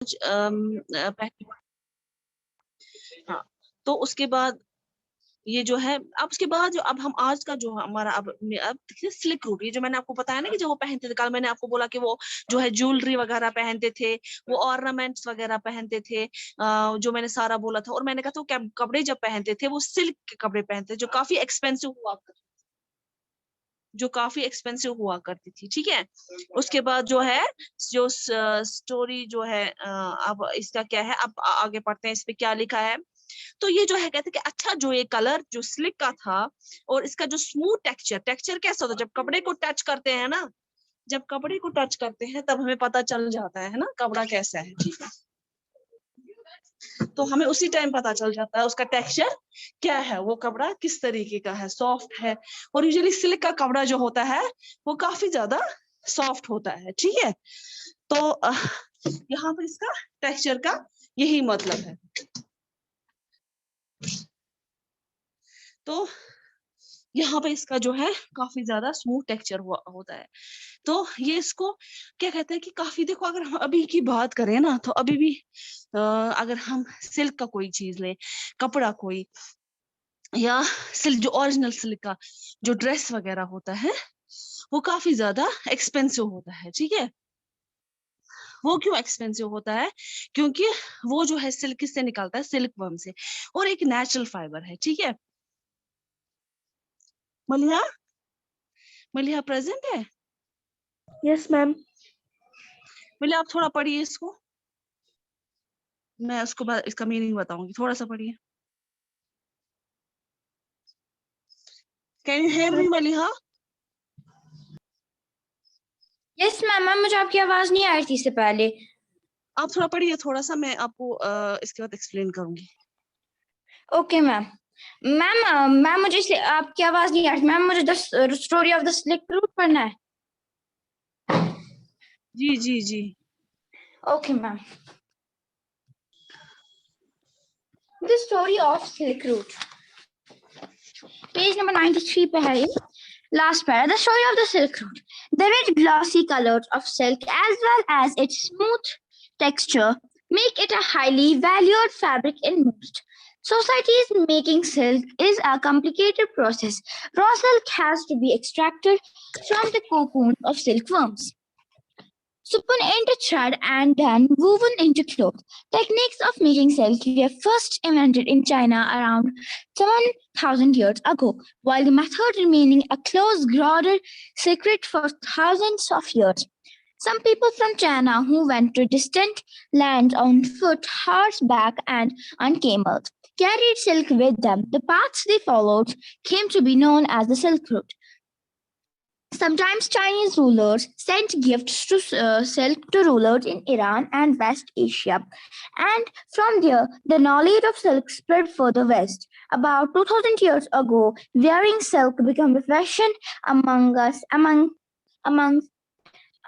पहली, हाँ, तो उसके बाद ये जो है, अब उसके बाद जो अब हम आज का जो हमारा अब देखिए सिल्क रूट, ये जो मैंने आपको बताया ना कि जो वो पहनते थे, कल मैंने आपको बोला कि वो जो है ज्वेलरी वगैरह पहनते थे, वो ऑर्नामेंट्स वगैरह पहनते थे, जो मैंने सारा बोला था। और मैंने कहा था वो कपड़े जब पहनते थे वो सिल्क के कपड़े पहनते थे, जो काफी एक्सपेंसिव हुआ करती थी। ठीक है, उसके बाद जो है, जो स्टोरी जो है, अब इसका क्या है, अब आगे पढ़ते हैं इस पे क्या लिखा है। तो ये जो है कहते हैं कि अच्छा, जो ये कलर जो स्लिक का था और इसका जो स्मूथ टेक्सचर, कैसा होता है जब कपड़े को टच करते हैं ना, जब कपड़े को टच करते हैं तब हमें पता चल जाता है ना कपड़ा कैसा है। ठीक है, तो हमें उसी टाइम पता चल जाता है उसका टेक्सचर क्या है, वो कपड़ा किस तरीके का है, सॉफ्ट है। और यूजुअली सिल्क का कपड़ा जो होता है वो काफी ज्यादा सॉफ्ट होता है। ठीक है, तो यहाँ पर इसका टेक्सचर का यही मतलब है। तो यहाँ पे इसका जो है काफी ज्यादा स्मूथ टेक्सचर होता है। तो ये इसको क्या कहते हैं कि काफी, देखो अगर हम अभी की बात करें ना, तो अभी भी अगर हम सिल्क का कोई चीज ले, कपड़ा कोई, या सिल्क जो ओरिजिनल सिल्क का जो ड्रेस वगैरह होता है वो काफी ज्यादा एक्सपेंसिव होता है। ठीक है, वो क्यों एक्सपेंसिव होता है? क्योंकि वो जो है सिल्क किससे निकलता है, सिल्क वर्म से, और एक नेचुरल फाइबर है। ठीक है, मलिहा, मलिहा प्रेजेंट है? Yes ma'am. मलिहा आप थोड़ा पढ़िए इसको, मैं उसको बाद इसका मीनिंग बताऊंगी, थोड़ा सा पढ़िए। Can you hear me Maliha? Yes ma'am. Ma'am मुझे आपकी आवाज नहीं आ रही थी इससे पहले। आप थोड़ा पढ़िए, थोड़ा सा, मैं आपको इसके बाद एक्सप्लेन करूंगी। Okay ma'am. मैम मैम मुझे इसलिए आपकी आवाज नहीं आ रही। मैम मुझे the story of the slick route पढ़ना है। जी जी जी। Okay ma'am. The story of silk route, page number 93 पे है ये, last para. The story of the silk route. The rich glossy colors of silk as well as its smooth texture make it a highly valued fabric in most societies. Making silk is a complicated process. Raw silk has to be extracted from the cocoons of silkworms, spun into thread and then woven into cloth. Techniques of making silk were first invented in China around 7,000 years ago, while the method remaining a close-guarded secret for thousands of years. Some people from China who went to distant lands on foot, horseback, and on camels carried silk with them. The paths they followed came to be known as the Silk Route. Sometimes Chinese rulers sent gifts to silk to rulers in Iran and West Asia, and from there the knowledge of silk spread further west. About 2,000 years ago, wearing silk became a fashion among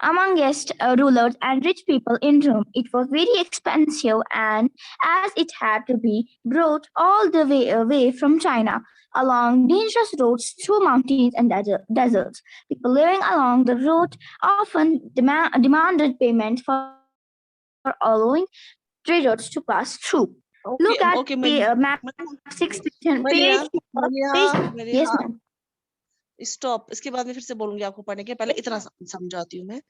amongst rulers and rich people in Rome. It was very expensive, and as it had to be brought all the way away from China along dangerous roads through mountains and deserts. People living along the route often demanded payment for allowing traders to pass through. Okay Look at okay Maliha, map 6 Maliha, page. Maliha, Page. Yes, Maliha, ma'am. Stop. इसके बाद मैं फिर से बोलूंगी आपको पढ़ने के पहले, इतना समझाती हूँ मैं।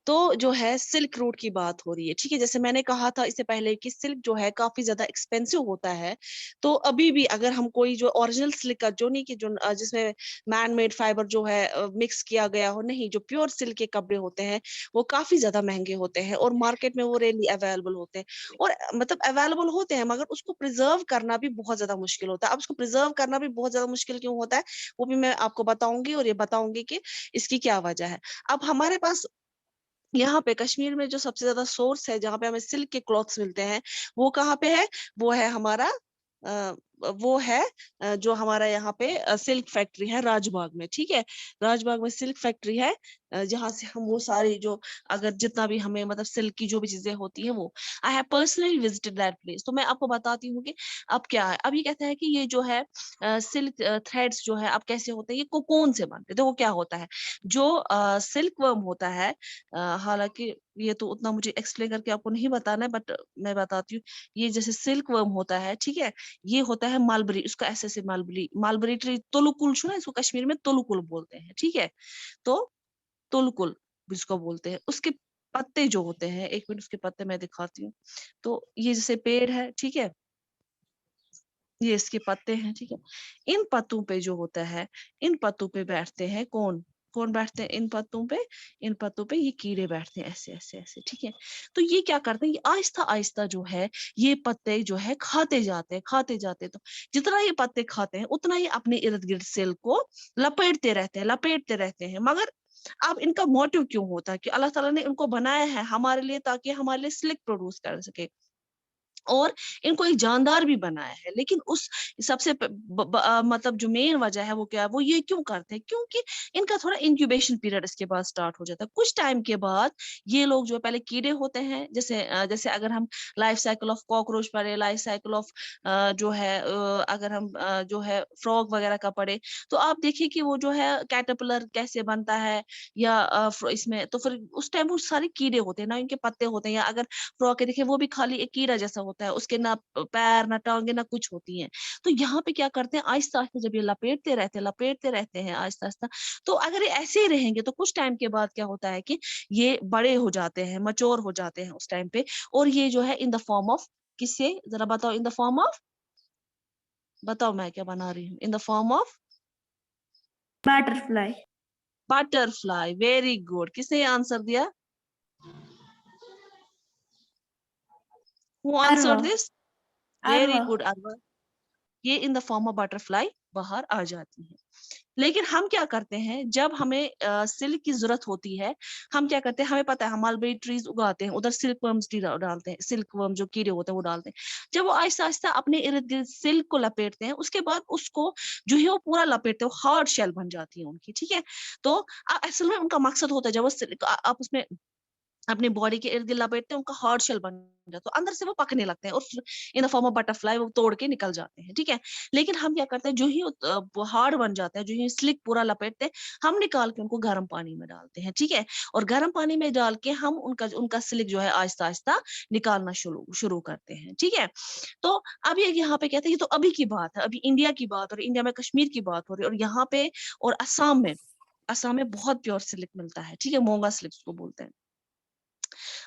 तो जो है सिल्क रूट की बात हो रही है। ठीक है, जैसे मैंने कहा था इससे पहले कि सिल्क जो है काफी ज्यादा एक्सपेंसिव होता है। तो अभी भी अगर हम कोई जो ओरिजिनल सिल्क का, जो नहीं कि जो जिसमें मैन मेड फाइबर जो है मिक्स किया गया हो, नहीं, जो प्योर सिल्क के कपड़े होते हैं वो काफी ज्यादा महंगे होते हैं और मार्केट में वो रेयरली अवेलेबल होते हैं। और मतलब अवेलेबल होते हैं मगर उसको प्रिजर्व करना भी बहुत ज्यादा मुश्किल होता है। अब उसको प्रिजर्व करना भी बहुत ज्यादा मुश्किल क्यों होता है वो भी मैं आपको बताऊंगी, और ये बताऊंगी कि इसकी क्या वजह है। अब हमारे पास यहाँ पे कश्मीर में जो सबसे ज्यादा सोर्स है जहाँ पे हमें सिल्क के क्लॉथ्स मिलते हैं, वो कहाँ पे है? वो है हमारा वो है जो हमारा यहाँ पे सिल्क फैक्ट्री है राजबाग में, ठीक है। राजबाग में सिल्क फैक्ट्री है, जहाँ से हम वो सारी जो अगर जितना भी हमें मतलब सिल्क की जो भी चीजें होती हैं वो, I have personally visited that place. तो मैं आपको बताती हूँ कि अब क्या है। अब ये कहता है कि ये जो है सिल्क थ्रेड्स जो है अब कैसे होते हैं, ये कोकोन से बनते हैं। देखो क्या होता है, जो सिल्क वर्म होता है, हालांकि ये तो उतना मुझे एक्सप्लेन करके आपको नहीं बताना है, बट मैं बताती हूँ। ये जैसे सिल्क वर्म होता है, ठीक है, ये होता है मलबरी, उसका ऐसे मलबरी, मलबरी ट्री, तुलुकुल सुना है, इसको कश्मीर में तुलुकुल बोलते हैं, ठीक है। तो तुलकुल जिसको बोलते हैं, उसके पत्ते जो होते हैं, एक मिनट उसके पत्ते मैं दिखाती हूँ। तो ये जैसे पेड़ है, ठीक है, ये इसके पत्ते हैं, ठीक है। इन पत्तों पे जो होता है, इन पत्तों पे बैठते हैं कौन, कौन बैठते हैं इन पत्तों पे, इन पत्तों पे ये कीड़े बैठते हैं ऐसे ऐसे ऐसे, ठीक है। तो ये क्या करते हैं, ये आहिस्ता आहिस्ता जो है ये पत्ते जो है खाते जाते हैं, खाते जाते हैं। तो जितना ये पत्ते खाते हैं उतना ही अपने इर्द गिर्द सेल को लपेटते रहते हैं, लपेटते रहते हैं। मगर अब इनका मोटिव क्यों होता है कि अल्लाह ताला ने इनको बनाया है हमारे लिए, ताकि हमारे लिए सिल्क प्रोड्यूस कर सके, और इनको एक जानदार भी बनाया है। लेकिन उस सबसे मतलब जो मेन वजह है वो क्या है, वो ये क्यों करते हैं, क्योंकि इनका थोड़ा इंक्यूबेशन पीरियड इसके बाद स्टार्ट हो जाता है। कुछ टाइम के बाद ये लोग जो पहले कीड़े होते हैं, जैसे जैसे अगर हम लाइफ साइकिल ऑफ कॉकरोच पढ़े, लाइफ साइकिल ऑफ जो है अगर हम जो है फ्रॉग वगैरह का पढ़े, तो आप देखिए कि वो जो है कैटरपिलर कैसे बनता है, या इसमें तो फिर उस टाइम वो सारे कीड़े होते हैं ना, इनके पत्ते होते हैं। या अगर फ्रॉग के देखिए वो भी खाली एक कीड़ा जैसा होता है, उसके ना पैर ना टांगे ना कुछ होती हैं। तो यहाँ पे क्या करते हैं, आहिस्ता आहिस्ता जब ये लपेटते रहते हैं आहिस्ता आहिस्ता, तो अगर ये ऐसे ही रहेंगे तो कुछ टाइम के बाद क्या होता है कि ये बड़े हो जाते हैं, मच्योर हो जाते हैं उस टाइम पे। और ये जो है इन द फॉर्म ऑफ, किससे जरा बताओ, इन द फॉर्म ऑफ, बताओ मैं क्या बना रही हूँ, in the form of Butterfly. Butterfly. Very good, किसने आंसर दिया, who answer Arva. This, very Arva. Good Arva. ये in the form of butterfly बाहर आ जाती है। लेकिन हम क्या करते हैं, जब हमें सिल्क की जरूरत होती है, हम क्या करते हैं, हमें पता है हम मलबेरी ट्रीज उगाते हैं, उधर सिल्क वर्म्स डालते हैं, सिल्क वर्म जो कीड़े होते हैं वो डालते हैं। जब वो आहिस्ता आहिस्ता अपने इर्द गिर्द सिल्क को लपेटते हैं, उसके बाद उसको जो है वो पूरा लपेटते हैं, हार्ड शेल बन जाती है उनकी, ठीक है। तो असल में उनका मकसद होता है, जब वो सिल्क आप उसमें अपनी बॉडी के इर्द गिर्द लपेटते हैं, उनका हार्ड शेल बन जाता है, तो अंदर से वो पकने लगते हैं और इन द फॉर्म ऑफ बटरफ्लाई वो तोड़ के निकल जाते हैं, ठीक है। लेकिन हम क्या करते हैं, जो ही हार्ड बन जाता है, जो ही स्लिक पूरा लपेटते हैं, हम निकाल के उनको गर्म पानी में डालते हैं, ठीक है। और गर्म पानी में डाल के हम उनका उनका स्लिक जो है आहिस्ता आहिस्ता निकालना शुरू शुरू करते हैं, ठीक है। तो अब ये यहाँ पे कहते हैं, ये तो अभी की बात है, अभी इंडिया की बात, और इंडिया में कश्मीर की बात हो रही है, और यहाँ पे और असम में बहुत प्योर सिल्क मिलता है, ठीक है, मोंगा सिल्क को बोलते हैं।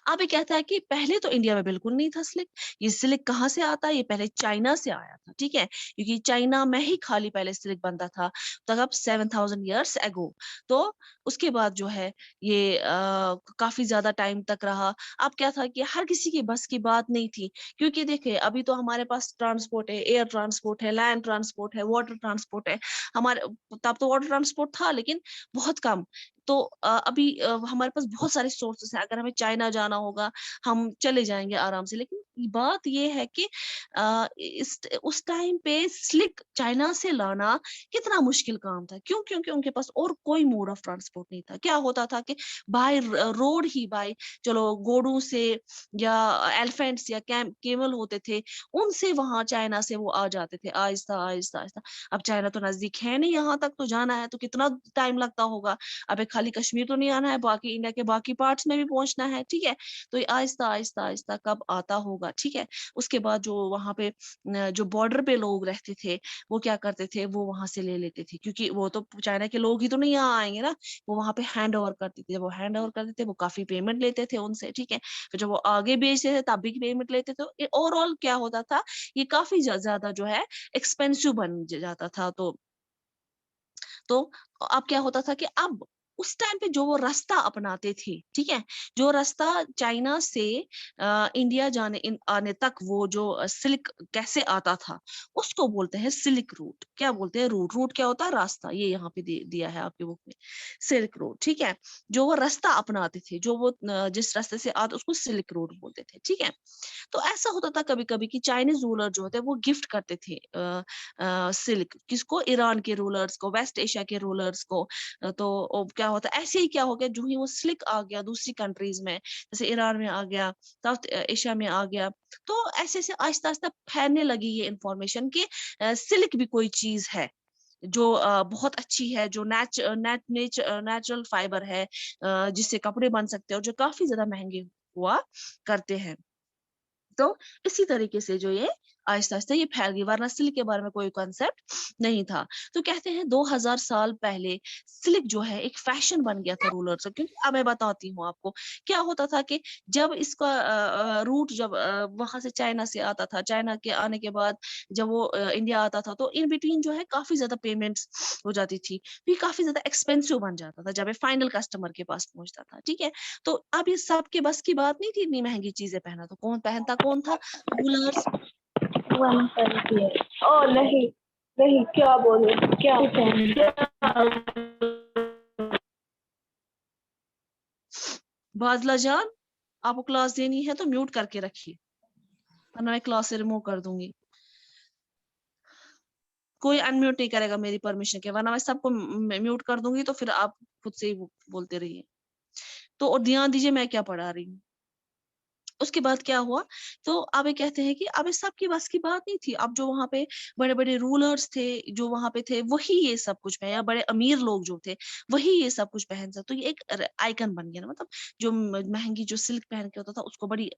अब ये कहता है कि पहले तो इंडिया में बिल्कुल नहीं था सिल्क। ये सिल्क कहाँ से आता है, ये पहले चाइना से आया था, ठीक है, क्योंकि चाइना में ही खाली पहले सिल्क बनता था, तब 7000 ईयर्स एगो। तो उसके बाद जो है ये काफी ज्यादा टाइम तक रहा। अब क्या था कि हर किसी की बस की बात नहीं थी, क्योंकि देखिए अभी तो हमारे पास ट्रांसपोर्ट है, एयर ट्रांसपोर्ट है, लैंड ट्रांसपोर्ट है, वाटर ट्रांसपोर्ट है। हमारे तब तो वाटर ट्रांसपोर्ट था लेकिन बहुत कम। तो अभी हमारे पास बहुत सारे सोर्सेस हैं, अगर हमें चाइना जाना होगा हम चले जाएंगे आराम से। लेकिन बात ये है कि उस टाइम पे स्लिक चाइना से लाना कितना मुश्किल काम था, क्यों, क्योंकि उनके पास और कोई मोड ऑफ ट्रांसपोर्ट नहीं था। क्या होता था कि बाय रोड ही, बाय चलो घोड़ों से या एलिफेंट्स या केमल होते थे, उनसे वहां चाइना से वो आ जाते थे आहिस्ता आहिस्ता आहिस्ता। अब चाइना तो नजदीक है नहीं, यहाँ तक तो जाना है तो कितना टाइम लगता होगा। अबे खाली कश्मीर तो नहीं आना है, बाकी इंडिया के बाकी पार्ट्स में भी पहुंचना है, ठीक है। तो ये आहिस्ता आहिस्ता आहिस्ता कब आता होगा, ठीक है। उसके बाद जो वहां पे जो बॉर्डर पे लोग रहते थे, वो क्या करते थे, वो वहां से ले लेते थे, क्योंकि वो तो चाइना के लोग ही तो नहीं यहाँ आएंगे ना। वो वहां पे हैंड ओवर करते थे, जब वो हैंड ओवर करते थे वो काफी पेमेंट लेते थे उनसे, ठीक है। फिर जब वो आगे बेचते थे तब भी पेमेंट लेते थे। ओवरऑल क्या होता था, ये काफी ज्यादा जो है एक्सपेंसिव बन जाता था। तो अब क्या होता था कि अब उस टाइम पे जो वो रास्ता अपनाते थे, ठीक है, जो रास्ता चाइना से इंडिया आने तक वो जो सिल्क कैसे आता था, उसको बोलते हैं सिल्क रूट। क्या बोलते हैं? रूट। रूट क्या होता है? रास्ता। ये यहाँ पे दिया है आपके बुक में, सिल्क रूट, ठीक है। जो वो रास्ता अपनाते थे, जो वो जिस रास्ते से आते, उसको सिल्क रूट बोलते थे, ठीक है। तो ऐसा होता था कभी कभी कि चाइनीज रूलर जो होते हैं वो गिफ्ट करते थे सिल्क, किसको? ईरान के रूलर्स को, वेस्ट एशिया के रूलर्स को। तो क्या होता है, ऐसे ही क्या हो गया, जो ही वो सिल्क आ गया दूसरी कंट्रीज में, जैसे ईरान में आ गया, साउथ एशिया में आ गया, तो ऐसे ऐसे आहिस्ता आहिस्ता फैलने लगी ये इंफॉर्मेशन कि सिल्क भी कोई चीज है जो बहुत अच्छी है, जो नेचुरल फाइबर है, जिससे कपड़े बन सकते हैं और जो काफी ज्यादा महंगे हुआ करते हैं। तो इसी तरीके से जो ये आहिस्ता आहिस्ता ये फैल गई, वरना सिल्क के बारे में कोई कॉन्सेप्ट नहीं था। तो कहते हैं 2000 साल पहले सिल्क जो है एक फैशन बन गया था रूलर से। क्योंकि अब मैं बताती हूँ आपको क्या होता था कि जब इसका रूट जब वहां से चाइना से आता था, चाइना के आने के बाद जब वो इंडिया आता था, तो इन बिटवीन जो है काफी ज्यादा पेमेंट्स हो जाती थी, फिर काफी ज्यादा एक्सपेंसिव बन जाता था जब ये फाइनल कस्टमर के पास पहुंचता था, ठीक है। तो अब ये सबके बस की बात नहीं थी इतनी महंगी चीजें पहना, तो कौन पहनता? कौन था? रूलर्स। वन करती है। ओ नहीं नहीं, क्या बोले, क्या बादला जान, आपको क्लास देनी है तो म्यूट करके रखिए, वरना मैं क्लास से रिमूव कर दूंगी। कोई अनम्यूट नहीं करेगा मेरी परमिशन के, वरना मैं सबको म्यूट कर दूंगी, तो फिर आप खुद से ही बोलते रहिए। तो और ध्यान दीजिए मैं क्या पढ़ा रही हूँ। उसके बाद क्या हुआ, तो अब ये कहते हैं कि अब इस सब की बस की बात नहीं थी। अब जो वहां पे बड़े बड़े रूलर्स थे, जो वहां पे थे, वही ये सब कुछ पहन, या बड़े अमीर लोग जो थे वही ये सब कुछ पहन सकते। तो ये एक आइकन बन गया ना, मतलब जो महंगी जो सिल्क पहन के होता था उसको बड़ी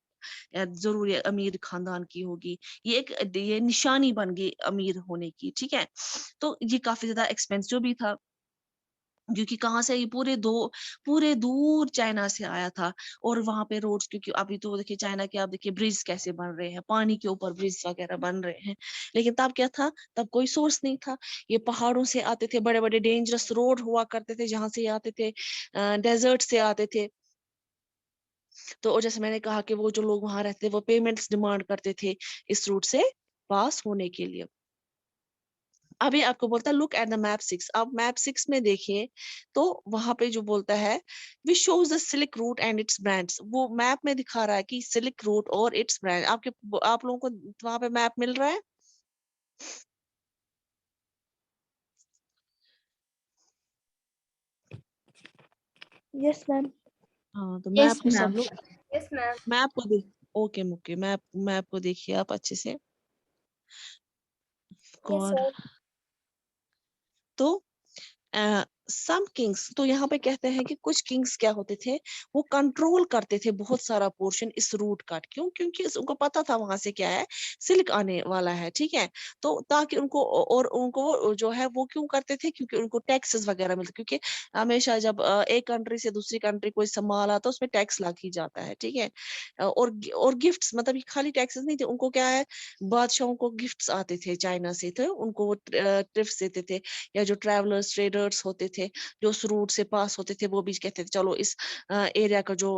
जरूरी अमीर खानदान की होगी, ये निशानी बन गई अमीर होने की, ठीक है। तो ये काफी ज्यादा एक्सपेंसिव भी था, क्योंकि कहाँ से ये पूरे दूर चाइना से आया था। और वहां पे रोड्स, क्योंकि अभी तो देखिए चाइना के, आप देखिए ब्रिज कैसे बन रहे हैं, पानी के ऊपर ब्रिज वगैरह बन रहे हैं। लेकिन तब क्या था? तब कोई सोर्स नहीं था। ये पहाड़ों से आते थे, बड़े बड़े डेंजरस रोड हुआ करते थे जहां से आते थे, डेजर्ट से आते थे। तो और जैसे मैंने कहा कि वो जो लोग वहां रहते थे वो पेमेंट्स डिमांड करते थे इस रूट से पास होने के लिए। अभी आपको बोलता है लुक एट द मैप 6। अब मैप 6 में देखिए, तो वहां पे जो बोलता है which shows the silk route and it's brands, वो मैप में दिखा रहा है कि सिल्क रूट और इट्स ब्रांड। आप लोगों को वहां पे मैप मिल रहा है? Yes ma'am. हाँ, तो Yes, मैप को सब ma'am. लोग यस मैम। मैप को देख ओके मुके मैप को देखिए आप अच्छे से। Yes God. सर। तो सम किंग्स, तो यहाँ पे कहते हैं कि कुछ किंग्स क्या होते थे, वो कंट्रोल करते थे बहुत सारा पोर्शन इस रूट का। क्यों? क्योंकि उनको पता था वहां से क्या है, सिल्क आने वाला है, ठीक है। तो ताकि उनको, और उनको जो है वो क्यों करते थे, क्योंकि उनको टैक्सेस वगैरह मिलते। क्योंकि हमेशा जब एक कंट्री से दूसरी कंट्री कोई सामान आता है उसमें टैक्स लग ही जाता है, ठीक है। और गिफ्ट्स, मतलब ये खाली टैक्सेस नहीं थे, उनको क्या है, बादशाहों को गिफ्ट्स आते थे चाइना से, थे उनको वो ट्रिप्स देते थे, या जो ट्रैवलर्स ट्रेडर्स होते थे जो उस रूट से पास होते थे, वो भी कहते थे चलो इस एरिया का जो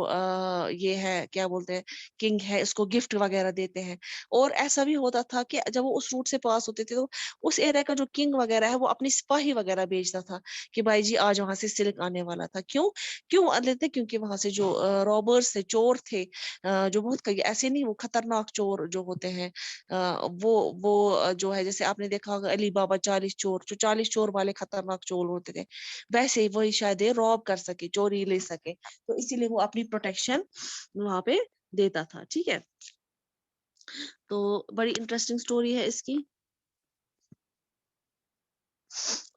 ये है, क्या बोलते हैं, किंग है, इसको गिफ्ट वगैरह देते हैं। और ऐसा भी होता था कि जब वो उस रूट से पास होते थे, तो उस एरिया का जो किंग वगैरह है वो अपनी सिपाही वगैरह भेजता था कि भाई जी आज वहां से सिल्क आने वाला था। क्यों क्यों आ लेते? क्योंकि वहां से जो रॉबर्स थे, चोर थे, जो बहुत ऐसे नहीं, वो खतरनाक चोर जो होते हैं, वो जो है, जैसे आपने देखा होगा अली बाबा 40 चोर, जो 40 चोर वाले खतरनाक चोर होते थे, वैसे ही वही शायद ये रॉब कर सके, चोरी ले सके। तो इसीलिए वो अपनी प्रोटेक्शन वहां पे देता था, ठीक है। तो बड़ी इंटरेस्टिंग स्टोरी है इसकी।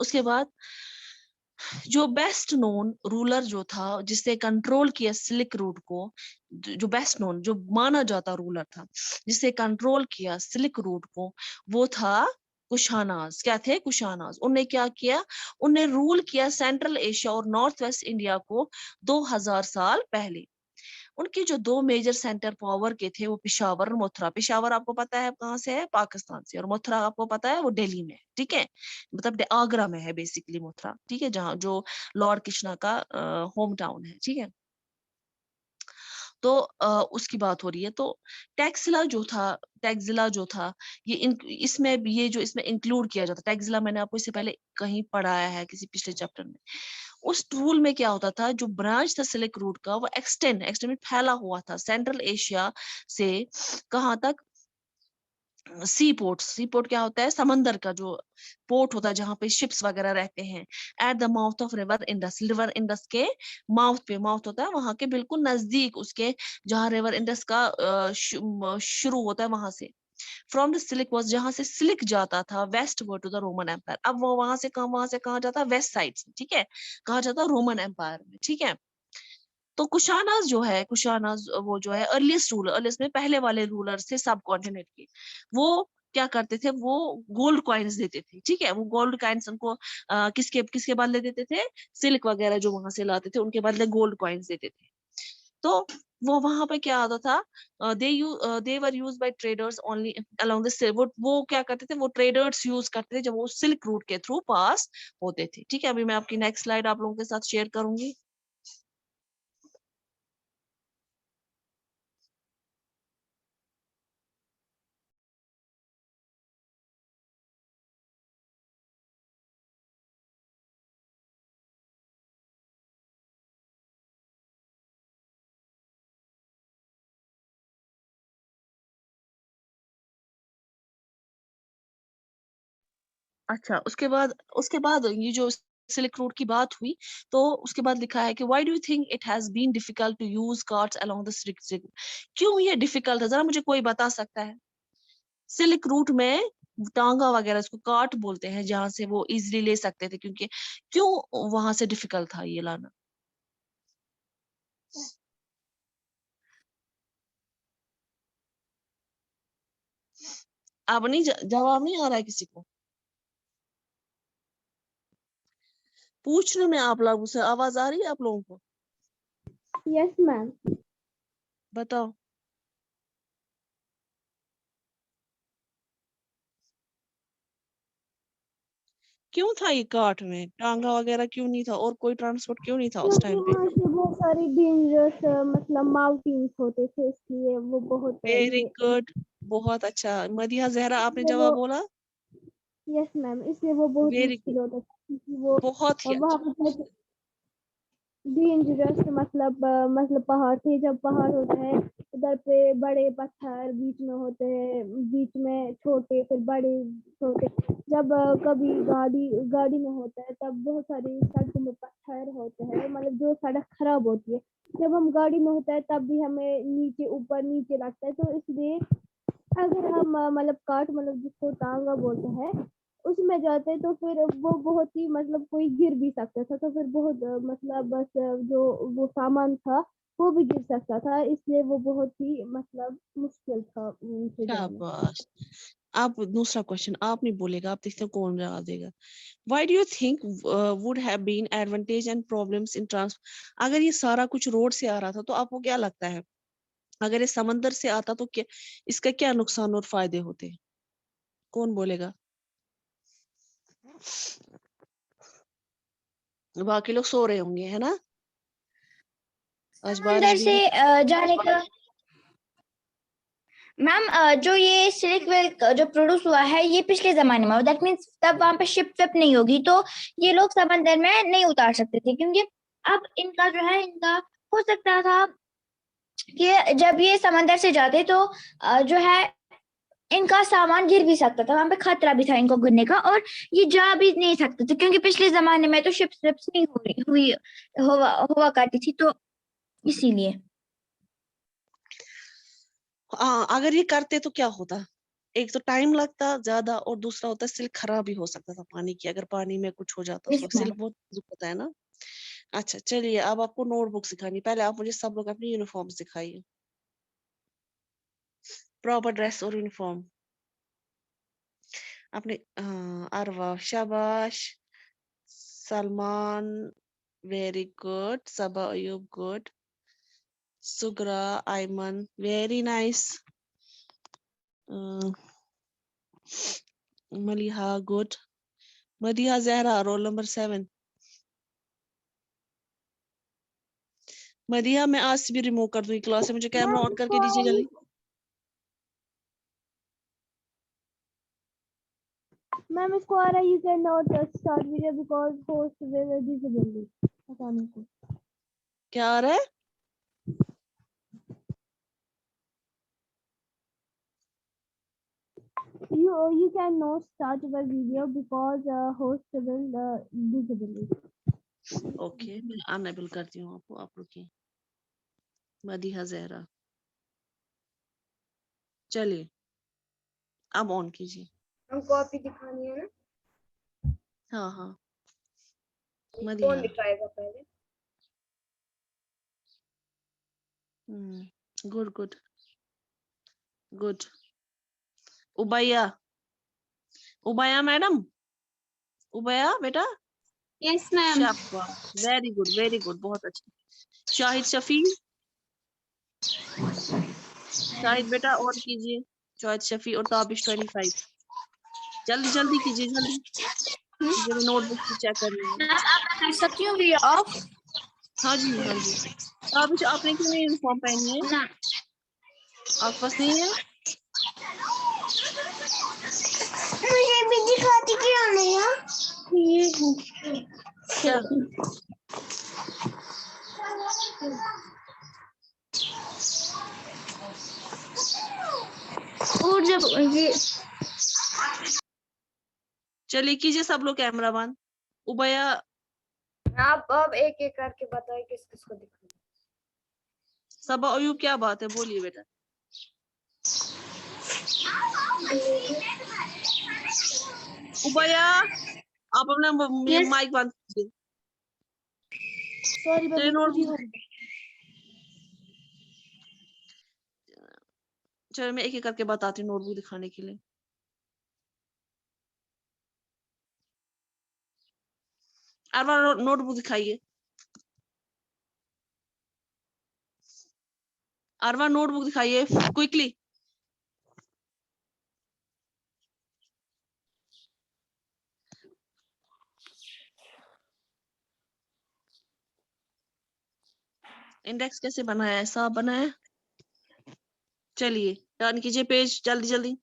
उसके बाद जो बेस्ट नोन रूलर जो था जिसने कंट्रोल किया सिल्क रूट को, जो बेस्ट नोन, जो माना जाता रूलर था जिसने कंट्रोल किया सिल्क रूट को, वो था कुशानाज। क्या थे? कुशानाज। उनने क्या किया? उनने रूल किया सेंट्रल एशिया और नॉर्थ वेस्ट इंडिया को 2000 साल पहले। उनके जो दो मेजर सेंटर पावर के थे वो पेशावर और मथुरा। पेशावर आपको पता है कहाँ से है, पाकिस्तान से, और मथुरा आपको पता है वो दिल्ली में है, ठीक है, मतलब आगरा में है बेसिकली मथुरा, ठीक है, जहाँ जो लॉर्ड कृष्णा का होम टाउन है, ठीक है। तो उसकी बात हो रही है। तो टैक्सला जो था इसमें ये जो इसमें इंक्लूड किया जाता, टैक्सला मैंने आपको इससे पहले कहीं पढ़ाया है किसी पिछले चैप्टर में। उस रूल में क्या होता था, जो ब्रांच था सिल्क रूट का वो एक्सटेंड में फैला हुआ था सेंट्रल एशिया से कहाँ तक, सी पोर्ट क्या होता है, समंदर का जो पोर्ट होता है जहां पे शिप्स वगैरह रहते हैं, at the mouth of river Indus के माउथ होता है वहां के बिल्कुल नजदीक उसके, जहां रिवर इंडस का शुरू होता है वहां से। फ्रॉम द सिल्क वॉज, जहां से सिल्क जाता था westward to the Roman Empire. अब वो वहां से कहाँ जाता है, वेस्ट साइड से, ठीक है, कहा जाता है रोमन एम्पायर में, ठीक है। तो कुशानाज जो है, कुशानाज वो जो है अर्लिएस्ट में पहले वाले रूलर थे सब कॉन्टिनेंट के। वो क्या करते थे, वो गोल्ड कॉइन्स देते थे, ठीक है, वो गोल्ड कॉइन्स उनको किसके किसके बदले देते थे, सिल्क वगैरह जो वहां से लाते थे उनके बदले गोल्ड कॉइन्स देते थे। तो वो वहां पे क्या आता था, they were use by traders only along the, वो क्या करते थे, वो ट्रेडर्स यूज करते थे जब वो सिल्क रूट के थ्रू पास होते थे, ठीक है। अभी मैं आपकी नेक्स्ट स्लाइड आप लोगों के साथ शेयर करूंगी। अच्छा, उसके बाद ये जो सिल्क रोड की बात हुई, तो उसके बाद लिखा है कि why do you think it has been difficult to use carts along the silk, क्यों ये डिफिकल्ट है, जरा मुझे कोई बता सकता है। सिल्क रूट में टांगा वगैरह इसको कार्ट बोलते हैं, जहां से वो इजिली ले सकते थे, क्योंकि क्यों वहां से डिफिकल्ट था ये लाना। अब नहीं जवाब नहीं आ रहा है किसी को, पूछ रही मैं आप लोगों से, आवाज आ रही है आप लोगों को, Yes, ma'am. बताओ। क्यों था ये कार्ट में टांगा वगैरह, क्यों नहीं था, और कोई ट्रांसपोर्ट क्यों नहीं था उस क्योंकि टाइम पे। वहाँ से बहुत सारी डेंजरस मतलब माउंटेन्स होते थे, इसलिए वो बहुत वेरी ये गुड, बहुत अच्छा। मदिहा जहरा आपने इसलिए वो जवाब बोला, यस मैम, इसलिए वो बहुत वेरी मुश्किल गुड, होता था क्योंकि वो बहुत ही वहाँ अच्छा। पे डेंजरस मतलब पहाड़ थे। जब पहाड़ होता है उधर पे बड़े पत्थर बीच में होते हैं, बीच में छोटे, फिर बड़े छोटे। जब कभी गाड़ी गाड़ी में होता है तब बहुत सारी सड़कों में पत्थर होते हैं, मतलब जो सड़क खराब होती है। जब हम गाड़ी में होता है तब भी हमें नीचे ऊपर नीचे लगता है, तो इसलिए अगर हम मतलब काट मतलब जिसको टांगा बोलते हैं उसमें जाते तो फिर वो बहुत ही मतलब कोई गिर भी सकता था, तो फिर बहुत मतलब बस जो वो सामान था वो भी गिर सकता था, इसलिए वो बहुत ही मतलब मुश्किल था उनसे जाना। शाबाश। आप दूसरा क्वेश्चन आप नहीं बोलेगा, आप देखते हैं कौन जवाब देगा। Why do you think would have been advantage and problems in trans, अगर ये सारा कुछ रोड से आ रहा था तो आपको क्या लगता है, अगर ये समंदर से आता तो क्या, इसका क्या नुकसान और फायदे होते, कौन बोलेगा। बाकी लोग सो रहे होंगे है ना, आज बारिश समंदर भी से हुई। जाने का मैम, जो ये सिल्क वेल्क जो प्रोड्यूस हुआ है ये पिछले जमाने में, दैट मीन्स तब वहां पे शिप विप नहीं होगी, तो ये लोग समंदर में नहीं उतार सकते थे, क्योंकि अब इनका जो है इनका हो सकता था कि जब ये समंदर से जाते तो जो है इनका सामान गिर भी सकता था, वहां पे खतरा भी था इनको गिरने का, और ये जा भी नहीं सकते थे क्योंकि पिछले जमाने में तो शिप्स विप्स नहीं हुई हुआ करती थी, तो इसीलिए। अगर ये करते तो क्या होता, एक तो टाइम लगता ज्यादा, और दूसरा होता है सिल्क खराब भी हो सकता था पानी की, अगर पानी में कुछ हो जाता यस तो मैम। सिल्क बहुत नाजुक होता है ना। अच्छा चलिए, अब आपको नोटबुक सिखानी, पहले आप मुझे सब लोग अपनी यूनिफॉर्म दिखाइए, प्रॉपर ड्रेस और यूनिफॉर्म अपने। अरवा शाबाश, Salman very good, Saba Ayub good, Sugra, Ayman, very nice. Maliha, good. Madiha Zahra, roll number 7. Madiha मैं आज से भी रिमूव कर दूंगी क्लास से, मुझे कैमरा ऑन करके दीजिए जल्दी। मैम इसको आ रहा है, you can not start video because host will visible. पता नहीं को क्या आ रहा है? you cannot start your video because host will disable it. Okay मैं अनएबल करती हूँ आपको, आप रुकिए। मदिहा जहरा, चलिए अब ऑन कीजिए। हम कॉपी दिखानी है ना? हाँ हाँ कौन मदिहा। दिखाएगा पहले? Good good good. Ubaiya, Ubaiya madam, Ubaiya बेटा। Yes ma'am. शाबाश, वेरी गुड, बहुत अच्छा। शाहिद शफी, शाहिद बेटा और कीजिए। शाहिद शफी और ताबिश 25। जल्दी जल्दी कीजिए, जल्दी। मुझे नोटबुक चेक करनी है। आप कर सकती हूँ वीडियो ऑफ? हाँ जी हाँ जी। ताबिश आपने क्यों नहीं यूनिफॉर्म पहनी है? ना आपके पास नहीं है? मुझे भी दिखाती क्यों नहीं है? क्या? और जब ये चलिए कीजिए सब लोग कैमरा बंद। उबैया, आप अब एक एक करके बताइए किस किस को दिखाना। सबा, अयूब, क्या बात है? बोलिए बेटा। उबैया आप अपना Yes. माइक बंद कीजिए। सॉरी चलिए नोटबुक, चलिए मैं एक एक करके बताती हूँ नोटबुक दिखाने के लिए। अरवा नोटबुक दिखाइए। अरवा नोटबुक दिखाइए क्विकली। इंडेक्स कैसे बनाया है? ऐसा बनाया। चलिए टर्न कीजिए पेज, जल्दी जल्दी।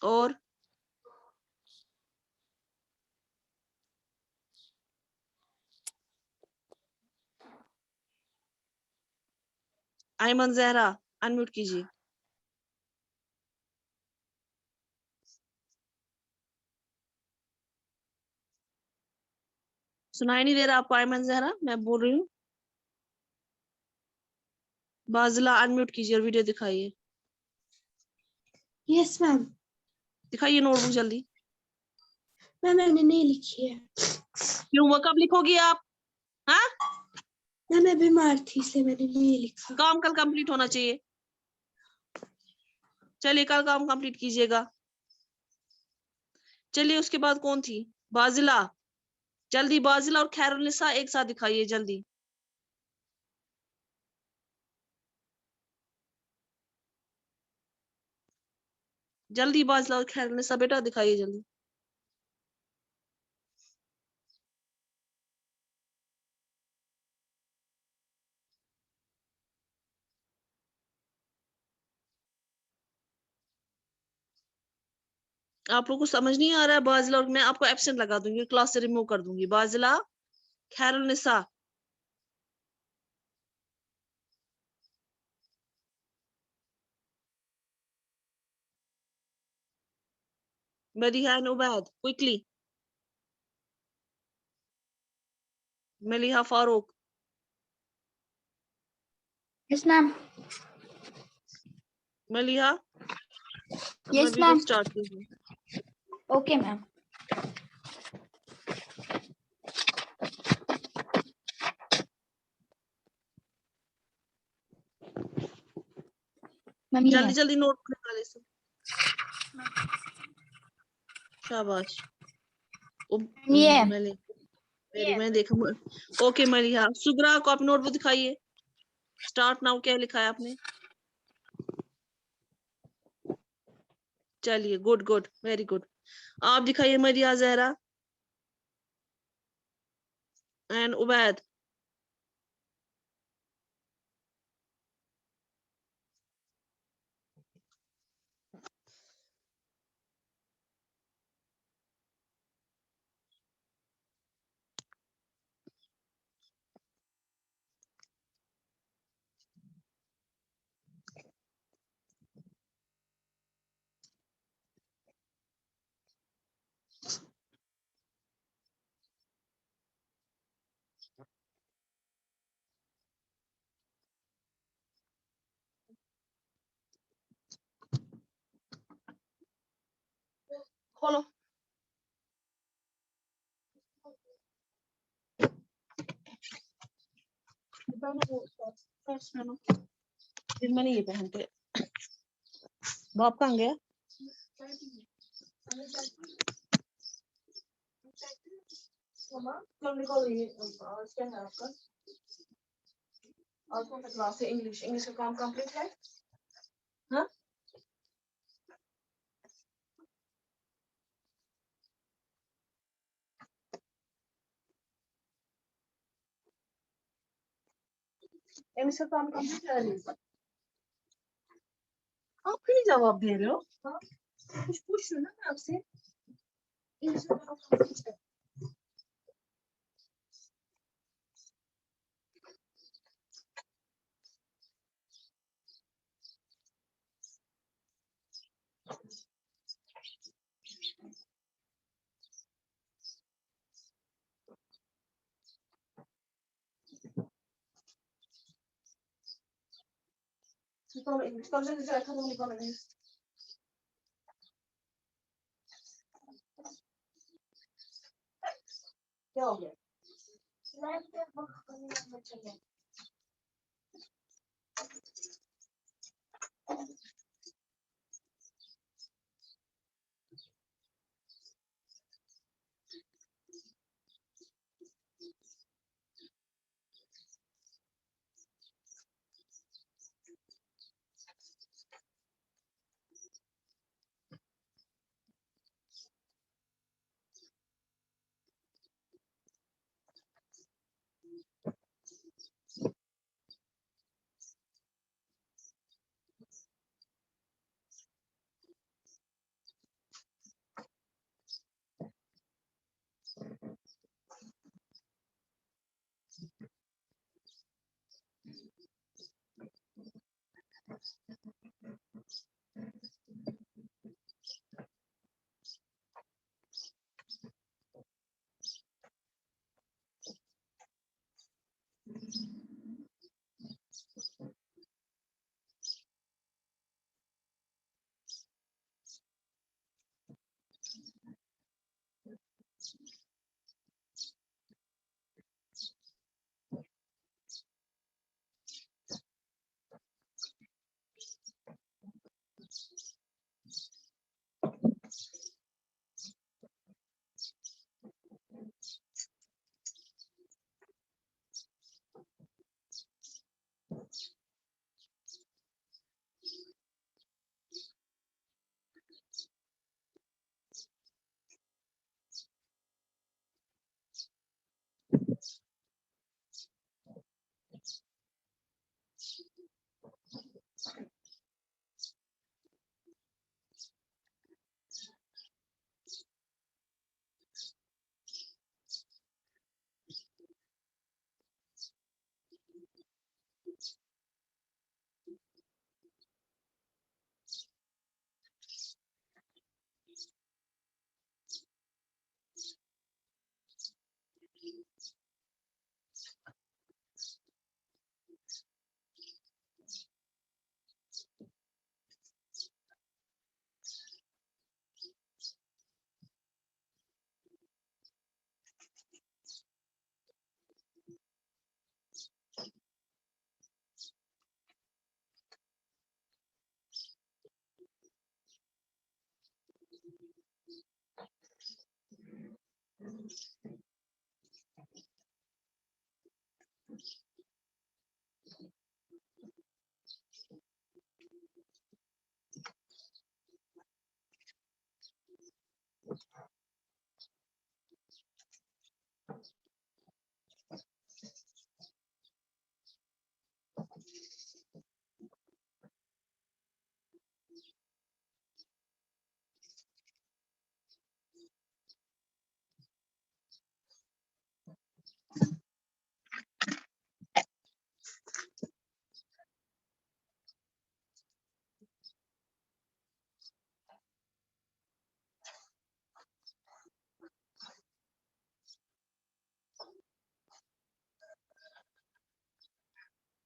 और आयमन जहरा अनम्यूट कीजिए। सुनाई नहीं दे रहा आपको आयमन जहरा? मैं बोल रही हूँ। बाजिला अनम्यूट कीजिए और वीडियो दिखाइए। Yes ma'am. दिखाइए नोटबुक जल्दी। मैम मैंने नहीं लिखी है। क्यों? वो कब लिखोगी आप? हाँ, ना मैं बीमार थी इसलिए मैंने नहीं लिखा। काम कल कंप्लीट होना चाहिए। चलिए कल काम कंप्लीट कीजिएगा। चलिए उसके बाद कौन थी? बाजिला, जल्दी बाजिला और खैरुलनिसा एक साथ दिखाइए जल्दी। जल्दी बाजिला और खैरुलनिसा बेटा दिखाइए जल्दी। आप लोगों को समझ नहीं आ रहा है? बाजिला, और मैं आपको एब्सेंट लगा दूंगी, क्लास से रिमूव कर दूंगी। Bazila, Khairulnisa, Maliha and Ubaid quickly. Maliha Farooq, yes ma'am. Maliha Yes, video ma'am. Start कीजिए। Okay ma'am. मैम ये जल्दी है। जल्दी नोट निकाले से। शाबाश। ये है। वेरी मैंने देखा। ओके मरिया, सुग्रा को आप नोटबुक दिखाइए। स्टार्ट नाउ क्या लिखा है आपने? चलिए, गुड गुड, वेरी गुड। आप दिखाइए मरिया, जहरा एंड उबैद। खोलो। फिर मैंने ये पहनते। बाप कहाँ गया? कल निकालो ये, क्या है आपका? और कौन सा क्लास है? इंग्लिश। इंग्लिश का काम कंप्लीट है? हाँ, इंग्लिश का काम कंप्लीट है? आप क्यों नहीं जवाब दे रहे हो? हाँ? कुछ पूछ रही हूँ ना मैं आपसे। इंग्लिश का काम कंप्लीट है? निकालो इंग्लिश। कल से जाए खत्म, निकालो इंग्लिश। क्या हो गया?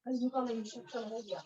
Nicola, you should come over here.